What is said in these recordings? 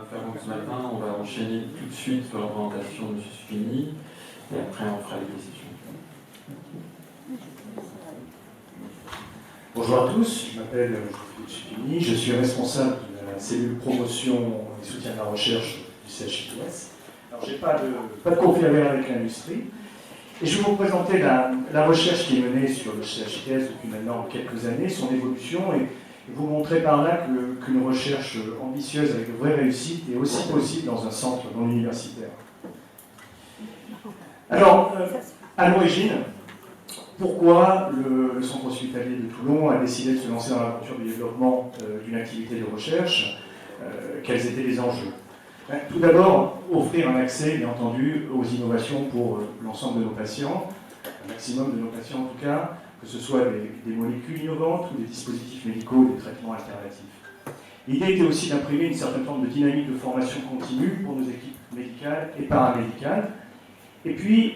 faire donc ce matin. On va enchaîner tout de suite sur la présentation de M. Supini, et après on fera les questions. Bonjour à tous, je m'appelle Philippe Supini, je suis responsable de la cellule promotion et soutien de la recherche du CHITS. Alors je n'ai pas de conflit avec l'industrie, et je vais vous présenter la recherche qui est menée sur le CHITS depuis maintenant quelques années, son évolution, et vous montrer par là qu'une recherche ambitieuse avec de vraies réussites est aussi possible dans un centre non universitaire. Alors, à l'origine, pourquoi le centre hospitalier de Toulon a décidé de se lancer dans l'aventure du développement d'une activité de recherche? Quels étaient les enjeux? Tout d'abord, offrir un accès, bien entendu, aux innovations pour l'ensemble de nos patients, un maximum de nos patients en tout cas, que ce soit des molécules innovantes ou des dispositifs médicaux, des traitements alternatifs. L'idée était aussi d'imprimer une certaine forme de dynamique de formation continue pour nos équipes médicales et paramédicales, et puis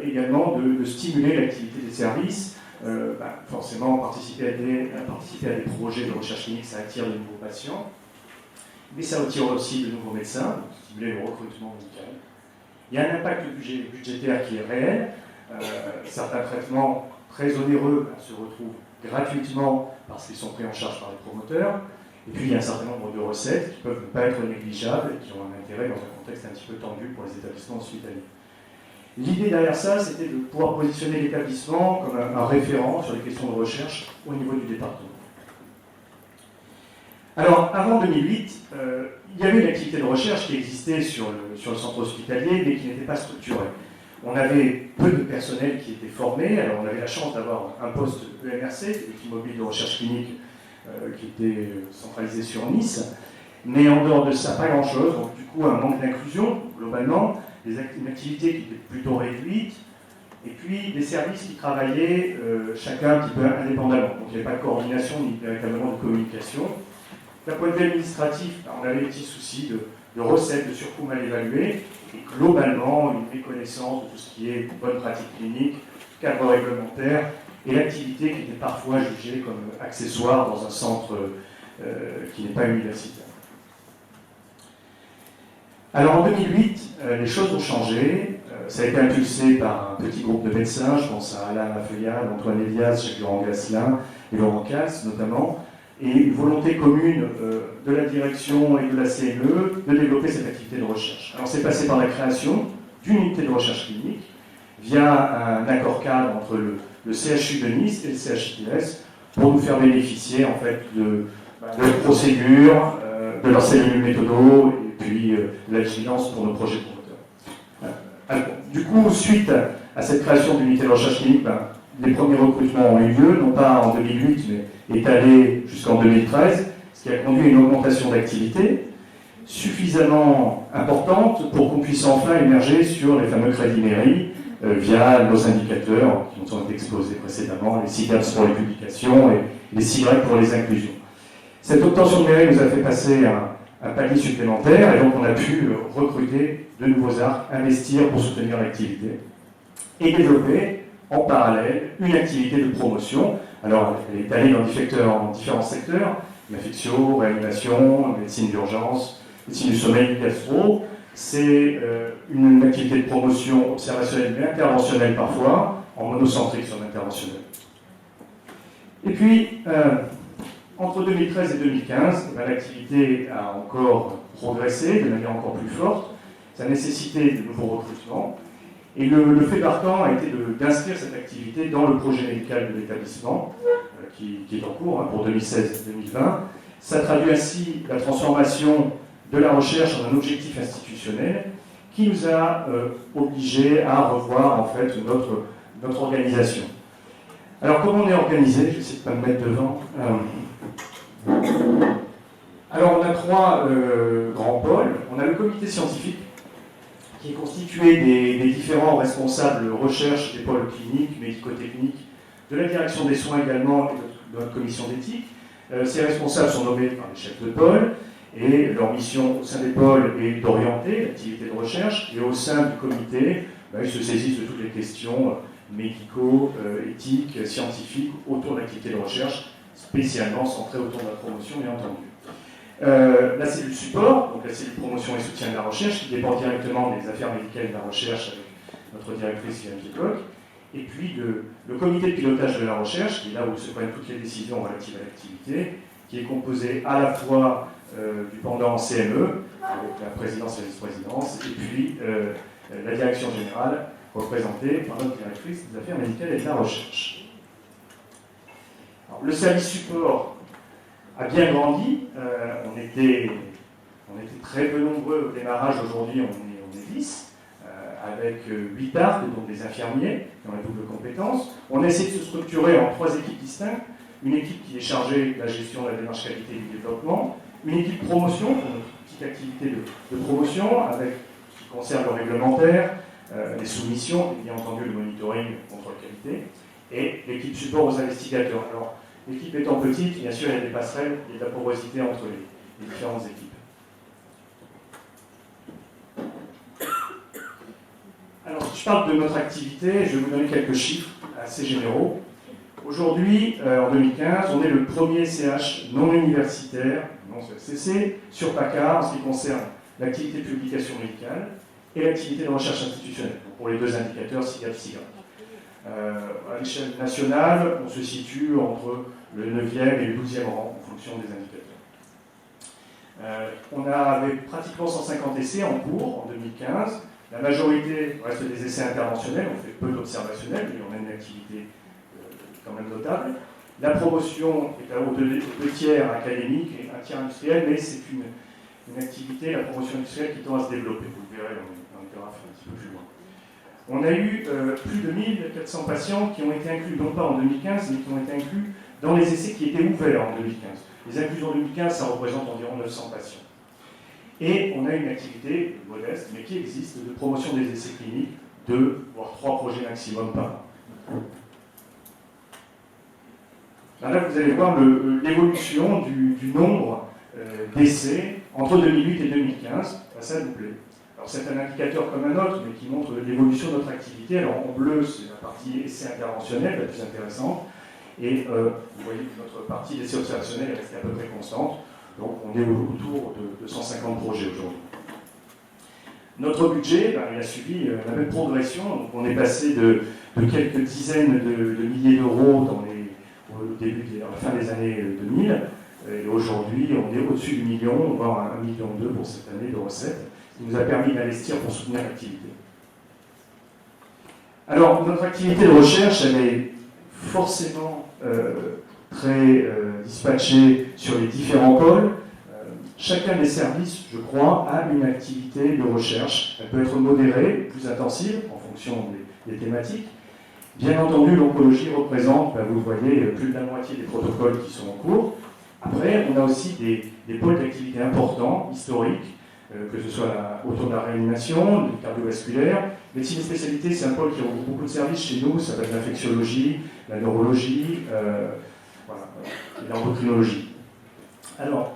également de stimuler l'activité des services. Forcément, participer à des projets de recherche clinique, ça attire de nouveaux patients, mais ça attire aussi de nouveaux médecins, donc stimuler le recrutement médical. Il y a un impact budgétaire qui est réel. Certains traitements très onéreux se retrouvent gratuitement parce qu'ils sont pris en charge par les promoteurs. Et puis il y a un certain nombre de recettes qui peuvent ne pas être négligeables et qui ont un intérêt dans un contexte un petit peu tendu pour les établissements hospitaliers. L'idée derrière ça, c'était de pouvoir positionner l'établissement comme un référent sur les questions de recherche au niveau du département. Alors, avant 2008, il y avait une activité de recherche qui existait sur le centre hospitalier, mais qui n'était pas structurée. On avait peu de personnel qui était formé, alors on avait la chance d'avoir un poste EMRC, l'équipe mobile de recherche clinique, qui était centralisé sur Nice, mais en dehors de ça, pas grand-chose, donc du coup un manque d'inclusion, globalement, une activité qui était plutôt réduite, et puis des services qui travaillaient chacun un petit peu indépendamment, donc il n'y avait pas de coordination ni véritablement de communication. D'un point de vue administratif, on avait des petits soucis de recettes, de surcoûts mal évalués, et globalement une méconnaissance de tout ce qui est bonne pratique clinique, cadre réglementaire, et l'activité qui était parfois jugée comme accessoire dans un centre qui n'est pas universitaire. Alors en 2008, les choses ont changé. Ça a été impulsé par un petit groupe de médecins, je pense à Alain Lafeuillade, Antoine Elias, Jacques-Laurent Gasselin et Laurent Cals notamment, et une volonté commune de la direction et de la CNE de développer cette activité de recherche. Alors c'est passé par la création d'une unité de recherche clinique via un accord cadre entre le CHU de Nice et le CHITS pour nous faire bénéficier en fait de leur procédure, de leur cellule méthodo et puis de la vigilance pour nos projets promoteurs. Du coup, suite à cette création d'unité de recherche clinique, les premiers recrutements ont eu lieu, non pas en 2008, mais étalés jusqu'en 2013, ce qui a conduit à une augmentation d'activité suffisamment importante pour qu'on puisse enfin émerger sur les fameux crédits mairie via nos indicateurs qui nous ont été exposés précédemment, les CIDAPS pour les publications et les CIREC pour les inclusions. Cette obtention de mairie nous a fait passer un palier supplémentaire et donc on a pu recruter de nouveaux arcs, investir pour soutenir l'activité et développer en parallèle une activité de promotion. Alors elle est étalée dans différents secteurs, l'infection, réanimation, médecine d'urgence, médecine du sommeil, gastro. C'est une activité de promotion observationnelle mais interventionnelle parfois, en monocentrique sur l'interventionnel. Et puis, entre 2013 et 2015, l'activité a encore progressé de manière encore plus forte. Ça a nécessité de nouveaux recrutements. Et le fait marquant a été d'inscrire cette activité dans le projet médical de l'établissement, qui est en cours pour 2016-2020. Ça traduit ainsi la transformation de la recherche en un objectif institutionnel qui nous a obligés à revoir en fait notre organisation. Alors comment on est organisé? Je vais essayer de ne pas me mettre devant. Alors on a trois grands pôles. On a le comité scientifique qui est constitué des différents responsables recherche des pôles cliniques, médico-techniques, de la direction des soins également et de notre commission d'éthique. Ces responsables sont nommés par les chefs de pôle et leur mission au sein des pôles est d'orienter l'activité de recherche et au sein du comité, ils se saisissent de toutes les questions médicaux, éthiques, scientifiques autour de l'activité de recherche, spécialement centrée autour de la promotion bien entendu. La cellule support, donc la cellule promotion et soutien de la recherche, qui dépend directement des affaires médicales de la recherche avec notre directrice Yann Piedcock. Et puis le comité de pilotage de la recherche, qui est là où se prennent toutes les décisions relatives à l'activité, qui est composé à la fois du pendant CME, avec la présidence et la vice-présidence, et puis la direction générale, représentée par notre directrice des affaires médicales et de la recherche. Alors, le service support a bien grandi. On était très peu nombreux au démarrage. Aujourd'hui, on est 10. Avec 8 ARC, donc des infirmiers, qui ont la double compétence. On a essayé de se structurer en 3 équipes distinctes. Une équipe qui est chargée de la gestion de la démarche qualité et du développement. Une équipe promotion, pour notre petite activité de promotion, avec ce qui concerne le réglementaire, les soumissions, et bien entendu le monitoring, contrôle qualité. Et l'équipe support aux investigateurs. Alors, l'équipe étant petite, bien sûr, il y a des passerelles et de la porosité entre les différentes équipes. Alors, si je parle de notre activité, je vais vous donner quelques chiffres assez généraux. Aujourd'hui, en 2015, on est le premier CH non universitaire, non CC, sur PACA en ce qui concerne l'activité de publication médicale et l'activité de recherche institutionnelle, pour les 2 indicateurs SIGAP-SIGAP. À l'échelle nationale, on se situe entre le 9e et le 12e rang en fonction des indicateurs. On avait pratiquement 150 essais en cours en 2015. La majorité reste des essais interventionnels, on fait peu d'observationnels, mais on a une activité quand même notable. La promotion est à hauteur de 2 tiers académique et 1 tiers industriel, mais c'est une activité, la promotion industrielle, qui tend à se développer. Vous le verrez dans le graphe un petit peu plus loin. On a eu plus de 1400 patients qui ont été inclus, non pas en 2015, mais qui ont été inclus dans les essais qui étaient ouverts en 2015. Les inclusions 2015, ça représente environ 900 patients. Et on a une activité modeste, mais qui existe, de promotion des essais cliniques, 2 voire 3 projets maximum par an. Là, vous allez voir l'évolution du nombre d'essais entre 2008 et 2015. Ça nous plaît. Alors c'est un indicateur comme un autre, mais qui montre l'évolution de notre activité. Alors en bleu, c'est la partie essai interventionnel, la plus intéressante. Et vous voyez que notre partie d'essai observationnel est restée à peu près constante. Donc on est autour de 150 projets aujourd'hui. Notre budget, il a suivi la même progression. Donc on est passé de quelques dizaines de milliers d'euros à la fin des années 2000. Et aujourd'hui, on est au-dessus du million, voire 1,2 million pour cette année de recettes, ce qui nous a permis d'investir pour soutenir l'activité. Alors, notre activité de recherche, elle est forcément très dispatchée sur les différents pôles. Chacun des services, je crois, a une activité de recherche. Elle peut être modérée, plus intensive, en fonction des thématiques. Bien entendu, l'oncologie représente, vous le voyez, plus de la moitié des protocoles qui sont en cours. Après, on a aussi des pôles d'activité importants, historiques, que ce soit autour de la réanimation, du cardiovasculaire. Médecine et spécialité, c'est un pôle qui regroupe beaucoup de services chez nous. Ça va être l'infectiologie, la neurologie, et l'endocrinologie. Alors,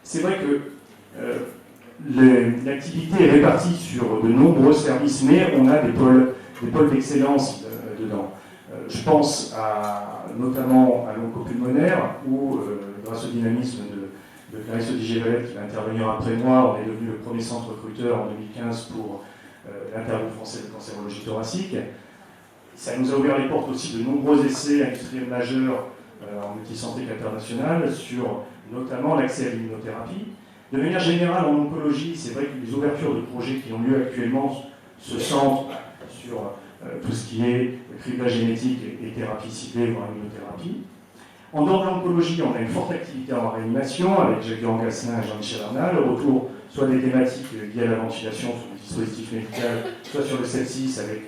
c'est vrai que l'activité est répartie sur de nombreux services, mais on a des pôles d'excellence dedans. Je pense notamment à l'oncopulmonaire, où, grâce au dynamisme de Clarisse Odiger-Valette, qui va intervenir après moi, on est devenu le premier centre recruteur en 2015 pour l'intergroupe français de cancérologie thoracique. Ça nous a ouvert les portes aussi de nombreux essais industriels majeurs en multisanté internationale sur notamment l'accès à l'immunothérapie. De manière générale, en oncologie, c'est vrai que les ouvertures de projets qui ont lieu actuellement se centrent sur tout ce qui est criblage génétique et thérapie ciblée, voire immunothérapie. En dehors de l'oncologie, on a une forte activité en réanimation avec Jacques-Laurent Gasselin et Jean-Michel Arnal, autour soit des thématiques liées à la ventilation sur les dispositifs médicaux, soit sur le sepsis avec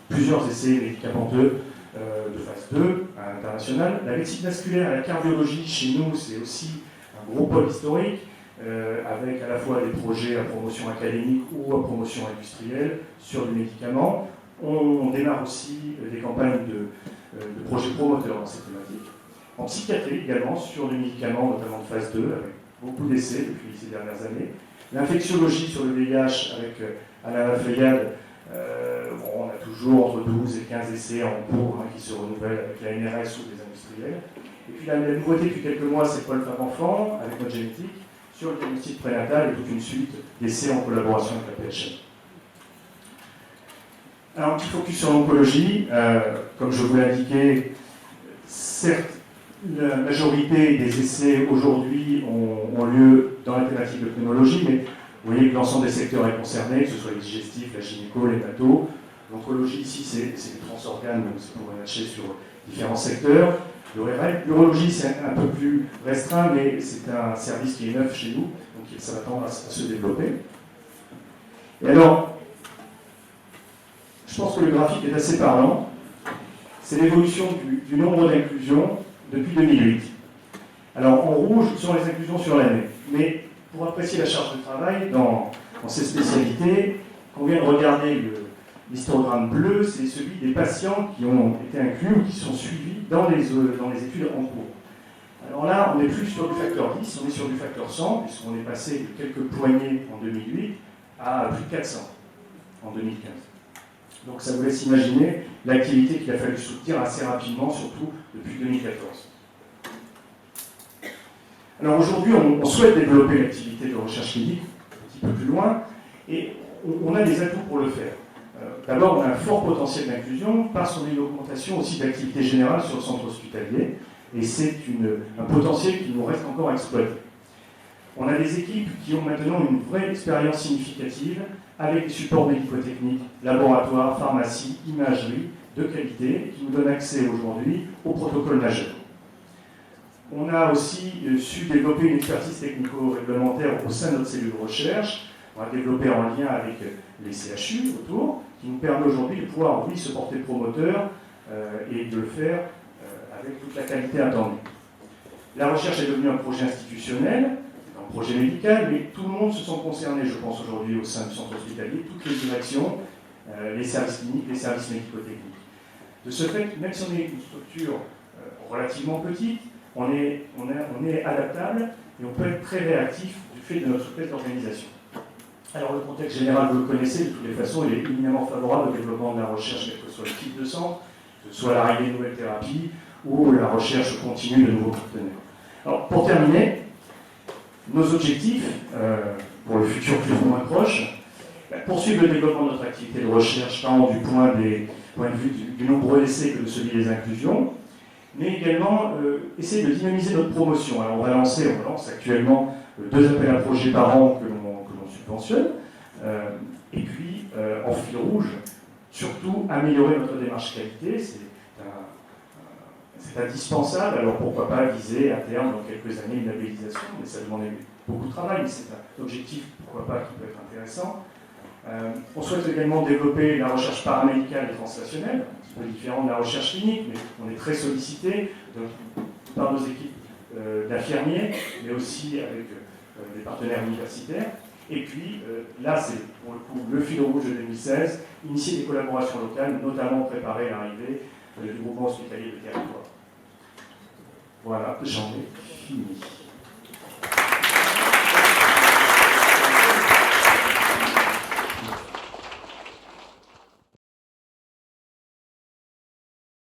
plusieurs essais médicamenteux de phase 2 à l'international. La médecine vasculaire et la cardiologie, chez nous, c'est aussi un gros pôle historique, avec à la fois des projets à promotion académique ou à promotion industrielle sur du médicament. On démarre aussi des campagnes de projets promoteurs dans cette thématique. En psychiatrie également, sur des médicaments, notamment de phase 2, avec beaucoup d'essais depuis ces dernières années. L'infectiologie sur le VIH avec Alain Lafeuillade, on a toujours entre 12 et 15 essais en cours qui se renouvellent avec la NRS ou les industriels. Et puis la nouveauté depuis quelques mois, c'est Pôle Femmes-Enfants, avec notre génétique, sur le diagnostic prénatal et toute une suite d'essais en collaboration avec la PHM. Alors, un petit focus sur l'oncologie. Comme je vous l'ai indiqué, certes, la majorité des essais aujourd'hui ont lieu dans la thématique de pneumologie, mais vous voyez que l'ensemble des secteurs est concerné, que ce soit les digestifs, la gynéco, les pathos. L'oncologie, ici, c'est les transorganes, donc c'est pour matcher sur différents secteurs. L'urologie, c'est un peu plus restreint, mais c'est un service qui est neuf chez nous, donc ça va tendre à se développer. Et alors, je pense que le graphique est assez parlant. C'est l'évolution du nombre d'inclusions depuis 2008. Alors, en rouge, sont les inclusions sur l'année. Mais pour apprécier la charge de travail dans ces spécialités, qu'on vient de regarder l'histogramme bleu, c'est celui des patients qui ont été inclus ou qui sont suivis dans les études en cours. Alors là, on n'est plus sur du facteur 10, on est sur du facteur 100, puisqu'on est passé de quelques poignées en 2008 à plus de 400 en 2015. Donc ça vous laisse imaginer l'activité qu'il a fallu soutenir assez rapidement, surtout depuis 2014. Alors aujourd'hui, on souhaite développer l'activité de recherche clinique un petit peu plus loin, et on a des atouts pour le faire. D'abord, on a un fort potentiel d'inclusion parce qu'on a une augmentation aussi d'activité générale sur le centre hospitalier, et c'est un potentiel qui nous reste encore à exploiter. On a des équipes qui ont maintenant une vraie expérience significative avec des supports médico-techniques, laboratoires, pharmacie, imagerie de qualité, qui nous donnent accès aujourd'hui aux protocoles majeurs. On a aussi su développer une expertise technico-réglementaire au sein de notre cellule de recherche. On a développé en lien avec les CHU autour, qui nous permet aujourd'hui de pouvoir, oui, se porter promoteur et de le faire avec toute la qualité attendue. La recherche est devenue un projet institutionnel, un projet médical, mais tout le monde se sent concerné, je pense, aujourd'hui au sein du centre hospitalier, toutes les directions, les services cliniques, les services médico-techniques. De ce fait, même si on est une structure relativement petite, on est adaptable et on peut être très réactif du fait de notre souplesse d'organisation. Alors le contexte général, vous le connaissez, de toutes les façons, il est éminemment favorable au développement de la recherche, quel que soit le type de centre, que ce soit l'arrivée de nouvelles thérapies ou la recherche continue de nouveaux partenaires. Alors pour terminer, nos objectifs, pour le futur plus ou moins proche, poursuivre le développement de notre activité de recherche, tant du point de vue du nombre d'essais que de celui des inclusions, mais également essayer de dynamiser notre promotion. Alors on lance actuellement 2 appels à projets par an que l'on subventionne, et puis en fil rouge, surtout améliorer notre démarche qualité, c'est indispensable. Alors pourquoi pas viser à terme dans quelques années une labellisation, mais ça demande beaucoup de travail, mais c'est un objectif, pourquoi pas, qui peut être intéressant. On souhaite également développer la recherche paramédicale et translationnelle, un petit peu différent de la recherche clinique, mais on est très sollicité par nos équipes d'infirmiers, mais aussi avec des partenaires universitaires. Et puis, là, c'est pour le coup le fil rouge de 2016, initier des collaborations locales, notamment préparer l'arrivée du groupement hospitalier de territoire. Voilà, j'en ai fini.